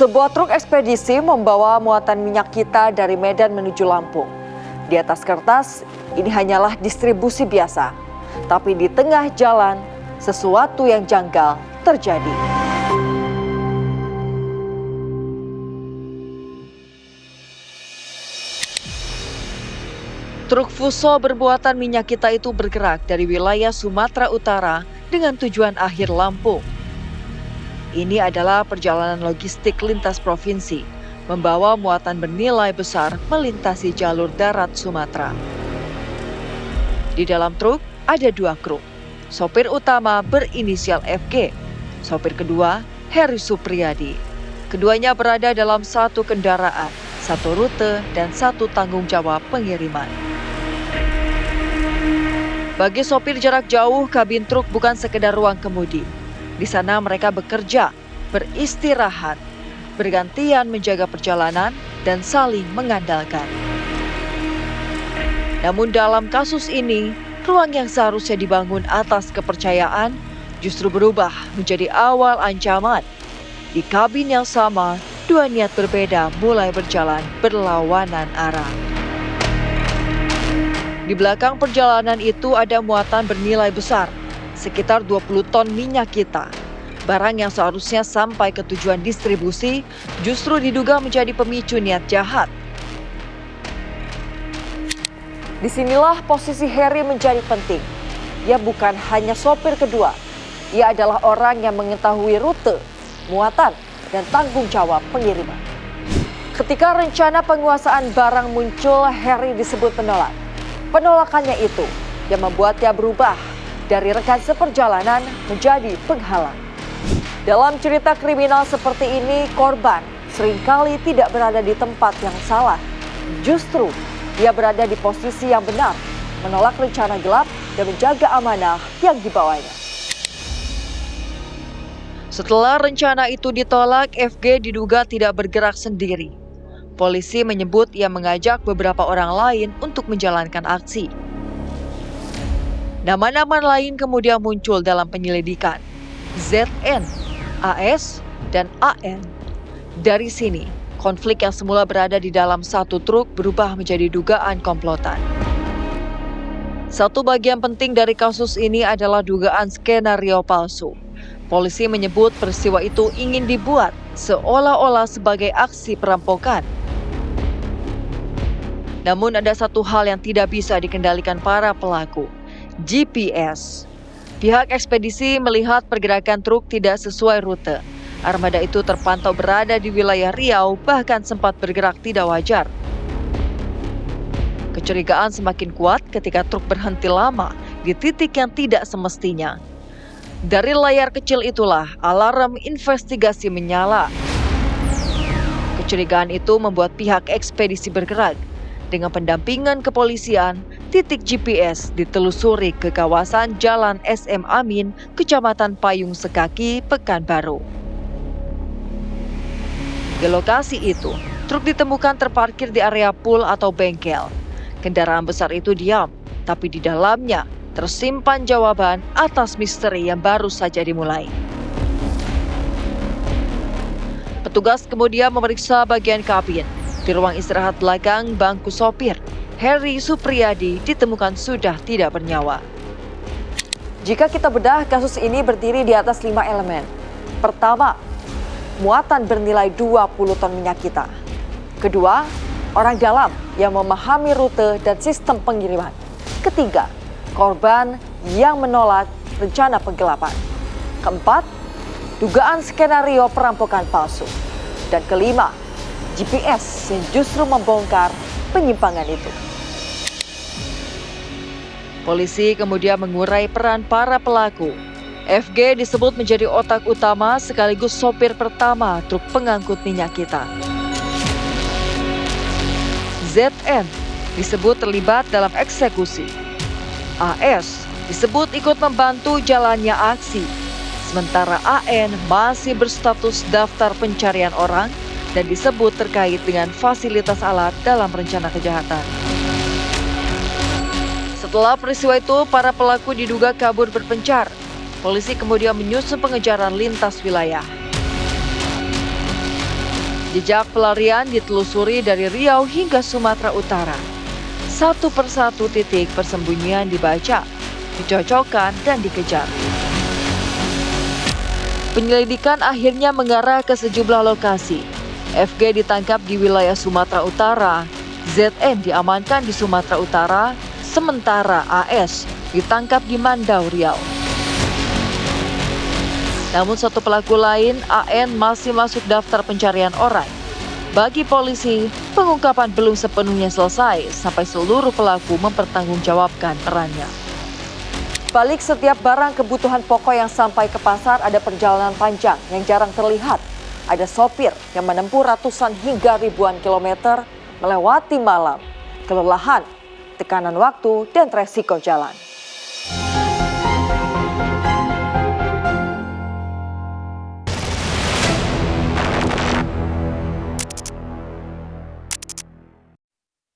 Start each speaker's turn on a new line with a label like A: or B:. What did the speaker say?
A: Sebuah truk ekspedisi membawa muatan minyak kita dari Medan menuju Lampung. Di atas kertas, ini hanyalah distribusi biasa. Tapi di tengah jalan, sesuatu yang janggal terjadi. Truk Fuso berbuatan minyak kita itu bergerak dari wilayah Sumatera Utara dengan tujuan akhir Lampung. Ini adalah perjalanan logistik lintas provinsi, membawa muatan bernilai besar melintasi jalur darat Sumatera. Di dalam truk ada 2 kru. Sopir utama berinisial FG, sopir kedua Heri Supriyadi. Keduanya berada dalam satu kendaraan, satu rute, dan satu tanggung jawab pengiriman. Bagi sopir jarak jauh, kabin truk bukan sekedar ruang kemudi. Di sana mereka bekerja, beristirahat, bergantian menjaga perjalanan, dan saling mengandalkan. Namun dalam kasus ini, ruang yang seharusnya dibangun atas kepercayaan justru berubah menjadi awal ancaman. Di kabin yang sama, 2 niat berbeda mulai berjalan berlawanan arah. Di belakang perjalanan itu ada muatan bernilai besar, sekitar 20 ton minyak kita. Barang yang seharusnya sampai ke tujuan distribusi justru diduga menjadi pemicu niat jahat. Disinilah posisi Heri menjadi penting. Ia bukan hanya sopir kedua, ia adalah orang yang mengetahui rute, muatan, dan tanggung jawab pengiriman. Ketika rencana penguasaan barang muncul, Heri disebut penolak. Penolakannya itu yang membuatnya berubah dari rekan seperjalanan menjadi penghalang. Dalam cerita kriminal seperti ini, korban seringkali tidak berada di tempat yang salah. Justru dia berada di posisi yang benar, menolak rencana gelap dan menjaga amanah yang dibawanya. Setelah rencana itu ditolak, FG diduga tidak bergerak sendiri. Polisi menyebut ia mengajak beberapa orang lain untuk menjalankan aksi. Nama-nama lain kemudian muncul dalam penyelidikan. ZN, AS, dan AN. Dari sini, konflik yang semula berada di dalam satu truk berubah menjadi dugaan komplotan. Satu bagian penting dari kasus ini adalah dugaan skenario palsu. Polisi menyebut peristiwa itu ingin dibuat seolah-olah sebagai aksi perampokan. Namun ada satu hal yang tidak bisa dikendalikan para pelaku, GPS. Pihak ekspedisi melihat pergerakan truk tidak sesuai rute. Armada itu terpantau berada di wilayah Riau, bahkan sempat bergerak tidak wajar. Kecurigaan semakin kuat ketika truk berhenti lama di titik yang tidak semestinya. Dari layar kecil itulah alarm investigasi menyala. Kecurigaan itu membuat pihak ekspedisi bergerak. Dengan pendampingan kepolisian, titik GPS ditelusuri ke kawasan Jalan SM Amin, Kecamatan Payung Sekaki, Pekanbaru. Di lokasi itu, truk ditemukan terparkir di area pool atau bengkel. Kendaraan besar itu diam, tapi di dalamnya tersimpan jawaban atas misteri yang baru saja dimulai. Petugas kemudian memeriksa bagian kabin. Di ruang istirahat belakang bangku sopir, Heri Supriyadi ditemukan sudah tidak bernyawa. Jika kita bedah, kasus ini berdiri di atas 5 elemen. Pertama, muatan bernilai 20 ton minyak kita. Kedua, orang dalam yang memahami rute dan sistem pengiriman. Ketiga, korban yang menolak rencana penggelapan. Keempat, dugaan skenario perampokan palsu. Dan kelima, GPS yang justru membongkar penyimpangan itu. Polisi kemudian mengurai peran para pelaku. FG disebut menjadi otak utama sekaligus sopir pertama truk pengangkut minyak kita. ZN disebut terlibat dalam eksekusi. AS disebut ikut membantu jalannya aksi. Sementara AN masih berstatus daftar pencarian orang dan disebut terkait dengan fasilitas alat dalam rencana kejahatan. Setelah peristiwa itu, para pelaku diduga kabur berpencar. Polisi kemudian menyusun pengejaran lintas wilayah. Jejak pelarian ditelusuri dari Riau hingga Sumatera Utara. Satu persatu titik persembunyian dibaca, dicocokkan, dan dikejar. Penyelidikan akhirnya mengarah ke sejumlah lokasi. FG ditangkap di wilayah Sumatera Utara, ZN diamankan di Sumatera Utara, sementara AS ditangkap di Mandau, Riau. Namun satu pelaku lain, AN, masih masuk daftar pencarian orang. Bagi polisi, pengungkapan belum sepenuhnya selesai sampai seluruh pelaku mempertanggungjawabkan perannya. Balik setiap barang kebutuhan pokok yang sampai ke pasar ada perjalanan panjang yang jarang terlihat. Ada sopir yang menempuh ratusan hingga ribuan kilometer melewati malam, kelelahan, tekanan waktu, dan resiko jalan.